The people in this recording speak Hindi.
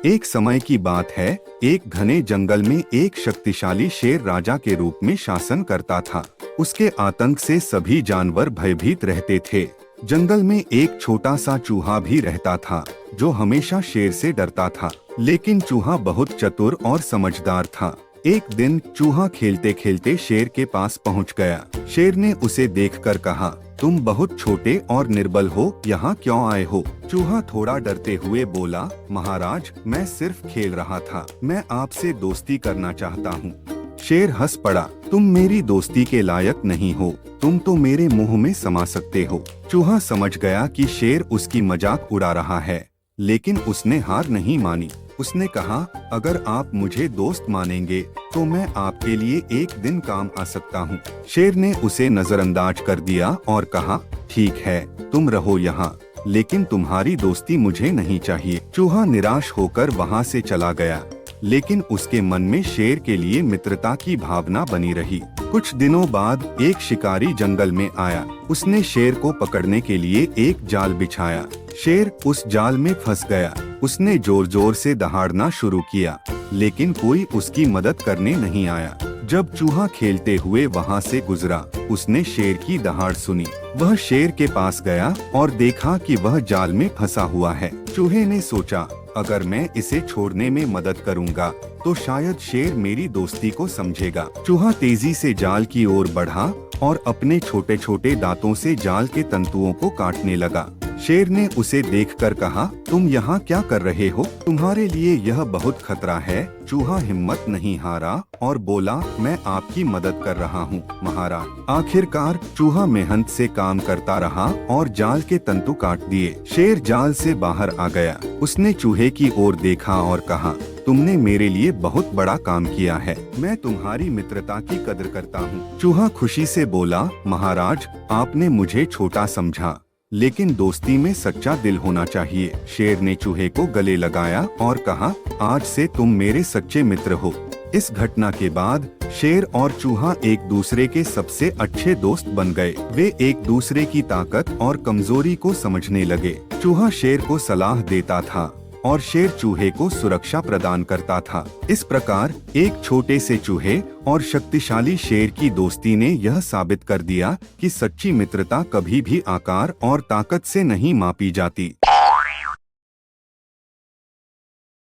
एक समय की बात है, एक घने जंगल में एक शक्तिशाली शेर राजा के रूप में शासन करता था। उसके आतंक से सभी जानवर भयभीत रहते थे। जंगल में एक छोटा सा चूहा भी रहता था जो हमेशा शेर से डरता था, लेकिन चूहा बहुत चतुर और समझदार था। एक दिन चूहा खेलते खेलते शेर के पास पहुंच गया। शेर ने उसे देखकर कहा, तुम बहुत छोटे और निर्बल हो, यहाँ क्यों आए हो? चूहा थोड़ा डरते हुए बोला, महाराज, मैं सिर्फ खेल रहा था, मैं आपसे दोस्ती करना चाहता हूँ। शेर हंस पड़ा, तुम मेरी दोस्ती के लायक नहीं हो, तुम तो मेरे मुंह में समा सकते हो। चूहा समझ गया कि शेर उसकी मजाक उड़ा रहा है, लेकिन उसने हार नहीं मानी। उसने कहा, अगर आप मुझे दोस्त मानेंगे तो मैं आपके लिए एक दिन काम आ सकता हूँ। शेर ने उसे नजरअंदाज कर दिया और कहा, ठीक है, तुम रहो यहाँ, लेकिन तुम्हारी दोस्ती मुझे नहीं चाहिए। चूहा निराश होकर वहाँ से चला गया, लेकिन उसके मन में शेर के लिए मित्रता की भावना बनी रही। कुछ दिनों बाद एक शिकारी जंगल में आया। उसने शेर को पकड़ने के लिए एक जाल बिछाया। शेर उस जाल में फंस गया। उसने जोर जोर से दहाड़ना शुरू किया, लेकिन कोई उसकी मदद करने नहीं आया। जब चूहा खेलते हुए वहाँ से गुजरा, उसने शेर की दहाड़ सुनी। वह शेर के पास गया और देखा कि वह जाल में फंसा हुआ है। चूहे ने सोचा, अगर मैं इसे छोड़ने में मदद करूंगा तो शायद शेर मेरी दोस्ती को समझेगा। चूहा तेजी से जाल की ओर बढ़ा और अपने छोटे छोटे दांतों से जाल के तंतुओं को काटने लगा। शेर ने उसे देखकर कहा, तुम यहाँ क्या कर रहे हो? तुम्हारे लिए यह बहुत खतरा है। चूहा हिम्मत नहीं हारा और बोला, मैं आपकी मदद कर रहा हूँ, महाराज। आखिरकार चूहा मेहनत से काम करता रहा और जाल के तंतु काट दिए। शेर जाल से बाहर आ गया। उसने चूहे की ओर देखा और कहा, तुमने मेरे लिए बहुत बड़ा काम किया है, मैं तुम्हारी मित्रता की कदर करता हूँ। चूहा खुशी से बोला, महाराज, आपने मुझे छोटा समझा, लेकिन दोस्ती में सच्चा दिल होना चाहिए। शेर ने चूहे को गले लगाया और कहा, आज से तुम मेरे सच्चे मित्र हो। इस घटना के बाद शेर और चूहा एक दूसरे के सबसे अच्छे दोस्त बन गए। वे एक दूसरे की ताकत और कमजोरी को समझने लगे। चूहा शेर को सलाह देता था और शेर चूहे को सुरक्षा प्रदान करता था। इस प्रकार एक छोटे से चूहे और शक्तिशाली शेर की दोस्ती ने यह साबित कर दिया कि सच्ची मित्रता कभी भी आकार और ताकत से नहीं मापी जाती।